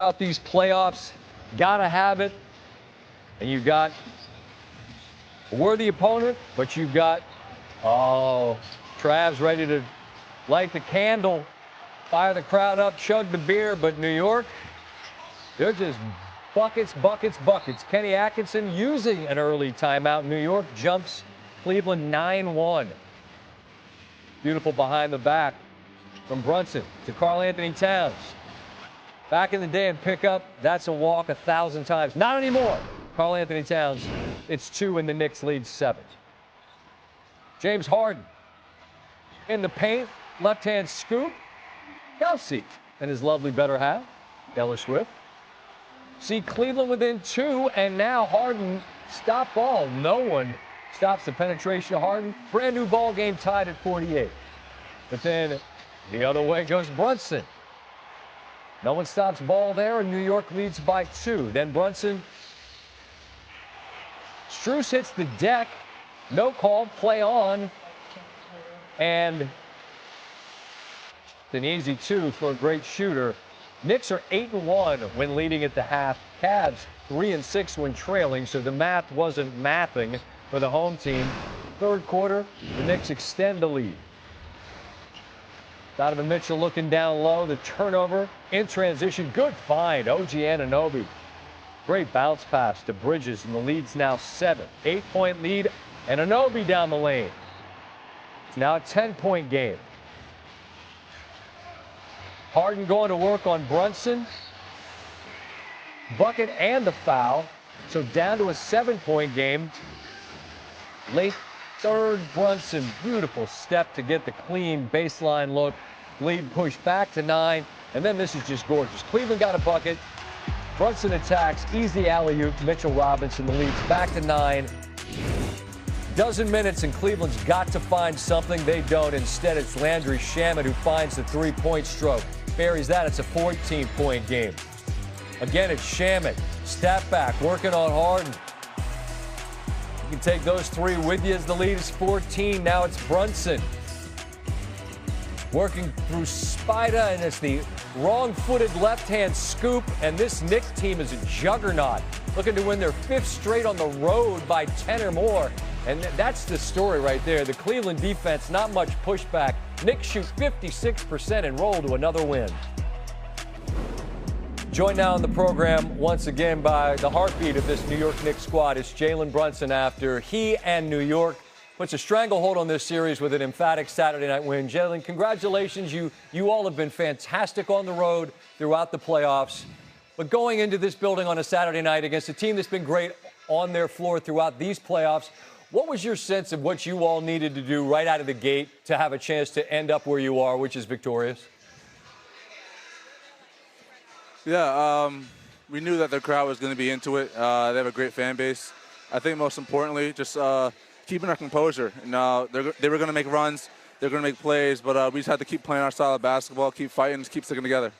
Out these playoffs, gotta have it. And you've got a worthy opponent, but you've got, Trav's ready to light the candle, fire the crowd up, chug the beer. But New York, they're just buckets, buckets, buckets. Kenny Atkinson using an early timeout. New York jumps Cleveland 9-1. Beautiful behind the back from Brunson to Karl-Anthony Towns. Back in the day in pickup, that's a walk 1,000 times. Not anymore. Karl-Anthony Towns, it's 2 and the Knicks lead 7. James Harden in the paint, left-hand scoop. Kelsey and his lovely better half, Taylor Swift. See Cleveland within 2, and now Harden stop ball. No one stops the penetration of Harden. Brand new ball game tied at 48. But then the other way goes Brunson. No one stops ball there, and New York leads by 2. Then Brunson. Strus hits the deck. No call, play on. And it's an easy 2 for a great shooter. Knicks are 8-1 when leading at the half. Cavs 3-6 when trailing, so the math wasn't mathing for the home team. Third quarter, the Knicks extend the lead. Donovan Mitchell looking down low, the turnover in transition. Good find, OG Anunoby. Great bounce pass to Bridges, and the lead's now 7. 8-point lead, Anunoby down the lane. It's now a 10-point game. Harden going to work on Brunson. Bucket and the foul. So down to a 7-point game. Late third, Brunson. Beautiful step to get the clean baseline look. Lead pushed back to 9. And then this is just gorgeous. Cleveland got a bucket. Brunson attacks. Easy alley-oop. Mitchell Robinson, the lead's back to 9. Dozen minutes and Cleveland's got to find something. They don't. Instead, it's Landry Shamet who finds the 3-point stroke. Buries that. It's a 14-point game. Again, it's Shamet. Step back, working on Harden. You can take those 3 with you as the lead is 14. Now it's Brunson. Working through Spida, and it's the wrong-footed left-hand scoop. And this Knicks team is a juggernaut. Looking to win their 5th straight on the road by 10 or more. And that's the story right there. The Cleveland defense, not much pushback. Knicks shoot 56% and roll to another win. Joined now on the program once again by the heartbeat of this New York Knicks squad. It's Jalen Brunson after he and New York puts a stranglehold on this series with an emphatic Saturday night win. Jalen, congratulations. You all have been fantastic on the road throughout the playoffs. But going into this building on a Saturday night against a team that's been great on their floor throughout these playoffs, what was your sense of what you all needed to do right out of the gate to have a chance to end up where you are, which is victorious? Yeah, we knew that the crowd was going to be into it. They have a great fan base. I think most importantly, just keeping our composure. And, they were going to make runs, they were going to make plays, but we just had to keep playing our style of basketball, keep fighting, just keep sticking together.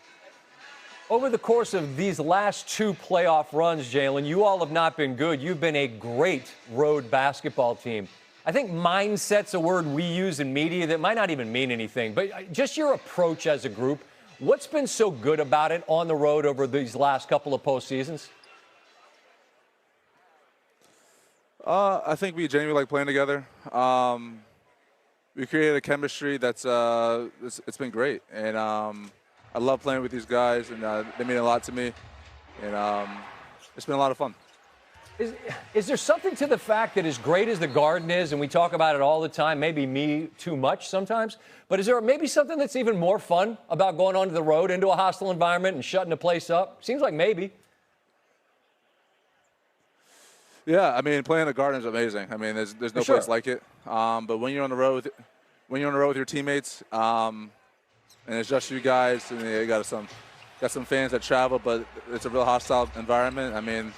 Over the course of these last 2 playoff runs, Jalen, you all have not been good. You've been a great road basketball team. I think mindset's a word we use in media that might not even mean anything, but just your approach as a group. What's been so good about it on the road over these last couple of postseasons? I think we genuinely like playing together. We created a chemistry that's it's been great, and I love playing with these guys, and they mean a lot to me, and it's been a lot of fun. Is there something to the fact that as great as the Garden is, and we talk about it all the time, maybe me too much sometimes, but is there maybe something that's even more fun about going onto the road into a hostile environment and shutting the place up? Seems like maybe. Yeah, I mean, playing the Garden is amazing. I mean, there's no place like it. But when you're on the road, with your teammates, and it's just you guys, and you got some fans that travel, but it's a real hostile environment. I mean,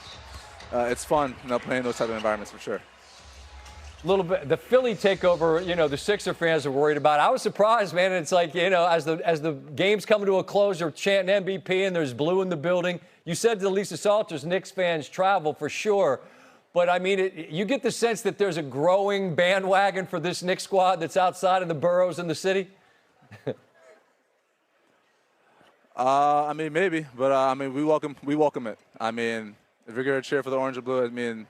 it's fun, playing those type of environments for sure. A little bit. The Philly takeover, the Sixer fans are worried about. I was surprised, man. It's like, as the game's coming to a close, they're chanting MVP, and there's blue in the building. You said to Lisa Salters, Knicks fans travel for sure. But, I mean, you get the sense that there's a growing bandwagon for this Knicks squad that's outside of the boroughs in the city? I mean, maybe, but I mean, we welcome it. I mean, if you're gonna cheer for the orange and blue, I mean,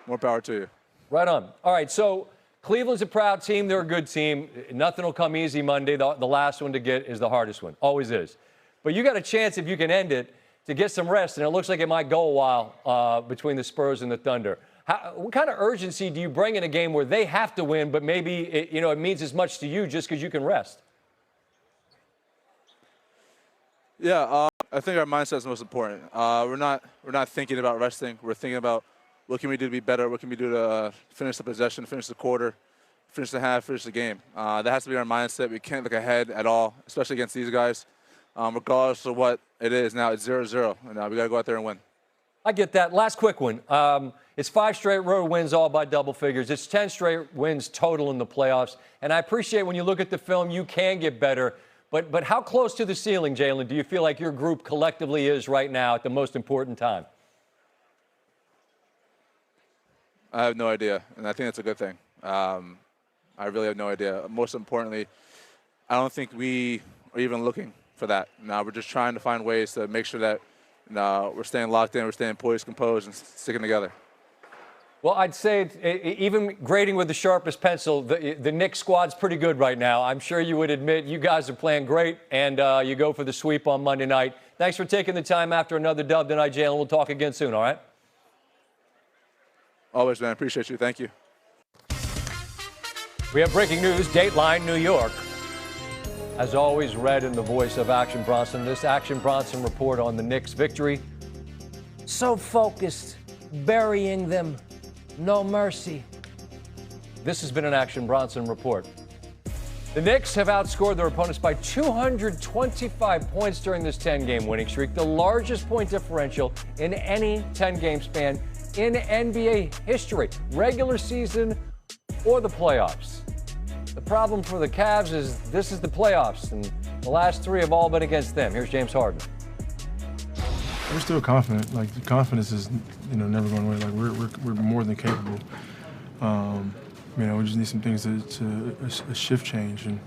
more power to you. Right on. All right, so Cleveland's a proud team. They're a good team. Nothing will come easy Monday. The last one to get is the hardest one. Always is. But you got a chance, if you can end it, to get some rest, and it looks like it might go a while between the Spurs and the Thunder. What kind of urgency do you bring in a game where they have to win, but maybe it means as much to you just because you can rest? Yeah, I think our mindset is most important. We're not thinking about resting. We're thinking about what can we do to be better. What can we do to finish the possession, finish the quarter, finish the half, finish the game. That has to be our mindset. We can't look ahead at all, especially against these guys. Regardless of what it is now, it's 0-0, and we got to go out there and win. I get that. Last quick one. It's 5 straight road wins, all by double figures. It's 10 straight wins total in the playoffs. And I appreciate when you look at the film, you can get better. But how close to the ceiling, Jalen, do you feel like your group collectively is right now at the most important time? I have no idea, and I think that's a good thing. I really have no idea. Most importantly, I don't think we are even looking for that. Now we're just trying to find ways to make sure that we're staying locked in, we're staying poised, composed, and sticking together. Well, I'd say even grading with the sharpest pencil, the Knicks squad's pretty good right now. I'm sure you would admit you guys are playing great, and you go for the sweep on Monday night. Thanks for taking the time after another dub tonight, Jalen. We'll talk again soon, all right? Always, man. Appreciate you. Thank you. We have breaking news, Dateline, New York. As always, read in the voice of Action Bronson. This Action Bronson report on the Knicks' victory. So focused, burying them. No mercy. This has been an Action Bronson report. The Knicks have outscored their opponents by 225 points during this 10-game winning streak, the largest point differential in any 10-game span in NBA history, regular season or the playoffs. The problem for the Cavs is this is the playoffs, and the last 3 have all been against them. Here's James Harden. We're still confident. Like, the confidence is, never going away. Like, we're more than capable. We just need some things to a shift change and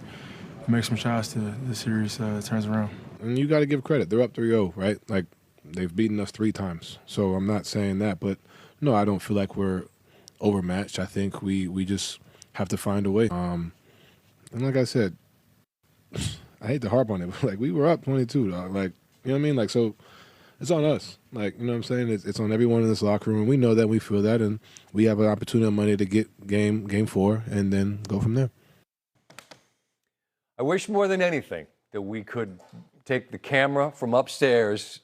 make some shots to the series turns around. And you got to give credit. They're up 3-0, right? Like, they've beaten us 3 times. So I'm not saying that, but no, I don't feel like we're overmatched. I think we just have to find a way. And like I said, I hate to harp on it, but like, we were up 22, dog. Like, you know what I mean? Like, so it's on us. Like, you know what I'm saying? It's on everyone in this locker room. And we know that, we feel that, and we have an opportunity on Monday to get game 4 and then go from there. I wish more than anything that we could take the camera from upstairs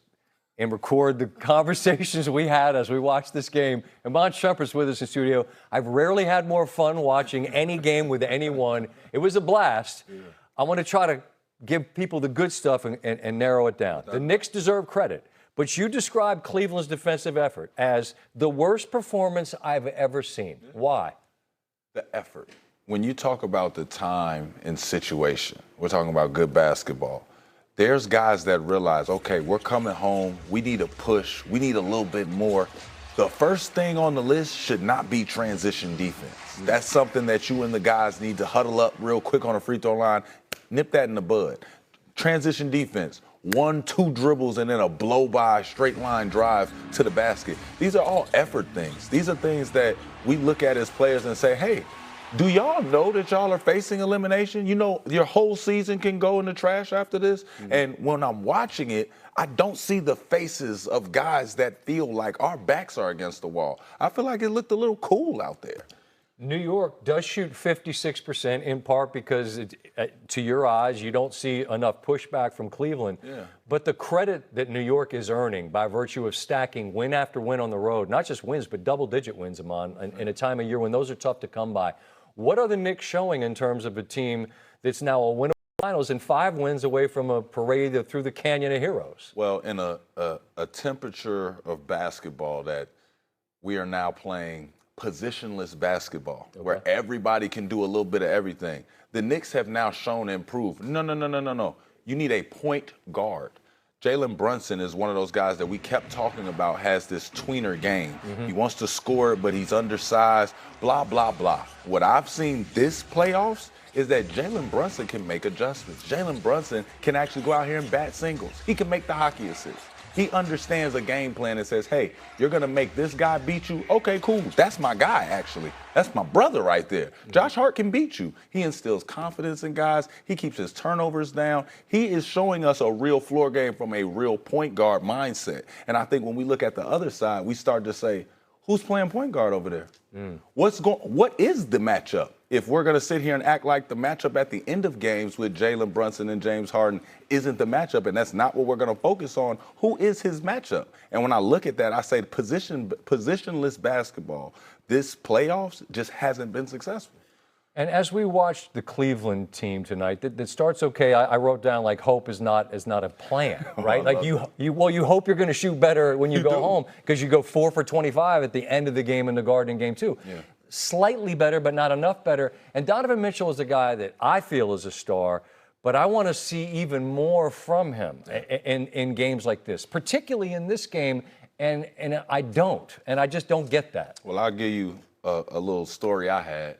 and record the conversations we had as we watched this game. And Mon Shumpert's with us in studio. I've rarely had more fun watching any game with anyone. It was a blast. Yeah. I want to try to give people the good stuff and narrow it down. The Knicks deserve credit, but you described Cleveland's defensive effort as the worst performance I've ever seen. Why? The effort. When you talk about the time and situation, we're talking about good basketball. There's guys that realize, okay, we're coming home. We need a push. We need a little bit more. The first thing on the list should not be transition defense. That's something that you and the guys need to huddle up real quick on a free throw line, nip that in the bud. Transition defense, 1-2 dribbles and then a blow-by straight line drive to the basket. These are all effort things. These are things that we look at as players and say, hey, do y'all know that y'all are facing elimination? You know, your whole season can go in the trash after this. Mm-hmm. And when I'm watching it, I don't see the faces of guys that feel like our backs are against the wall. I feel like it looked a little cool out there. New York does shoot 56% in part because, to your eyes, you don't see enough pushback from Cleveland. Yeah. But the credit that New York is earning by virtue of stacking win after win on the road, not just wins, but double-digit wins, Amon, in a time of year when those are tough to come by. What are the Knicks showing in terms of a team that's now a winnable finals and 5 wins away from a parade through the Canyon of Heroes? Well, in a temperature of basketball that we are now playing positionless basketball, okay, where everybody can do a little bit of everything. The Knicks have now shown and proved, no. You need a point guard. Jalen Brunson is one of those guys that we kept talking about has this tweener game. He wants to score it, but he's undersized, blah, blah, blah. What I've seen this playoffs is that Jalen Brunson can make adjustments. Jalen Brunson can actually go out here and bat singles. He can make the hockey assist. He understands a game plan that says, hey, you're going to make this guy beat you. Okay, cool. That's my guy, actually. That's my brother right there. Josh Hart can beat you. He instills confidence in guys. He keeps his turnovers down. He is showing us a real floor game from a real point guard mindset. And I think when we look at the other side, we start to say, who's playing point guard over there? What is the matchup? If we're going to sit here and act like the matchup at the end of games with Jalen Brunson and James Harden isn't the matchup, and that's not what we're going to focus on, who is his matchup? And when I look at that, I say positionless basketball, this playoffs just hasn't been successful. And as we watched the Cleveland team tonight, that starts okay. I wrote down like hope is not a plan, right? Like you hope you're going to shoot better when you go home because you go 4 for 25 at the end of the game in the Garden in game 2. Yeah. Slightly better, but not enough better. And Donovan Mitchell is a guy that I feel is a star, but I want to see even more from him in games like this, particularly in this game. And I don't, and I just don't get that. Well, I'll give you a little story I had.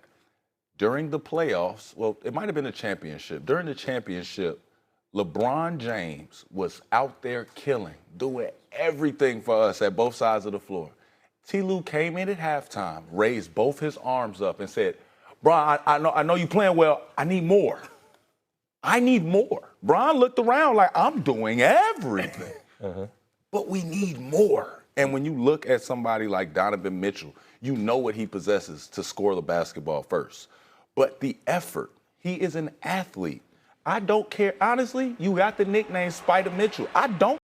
During the playoffs, well, it might have been a championship. During the championship, LeBron James was out there killing, doing everything for us at both sides of the floor. T. Lue came in at halftime, raised both his arms up and said, Bron, I know you're playing well. I need more. I need more. Bron looked around like, I'm doing everything. But we need more. And when you look at somebody like Donovan Mitchell, you know what he possesses to score the basketball first. But the effort, he is an athlete. I don't care. Honestly, you got the nickname Spider Mitchell. I don't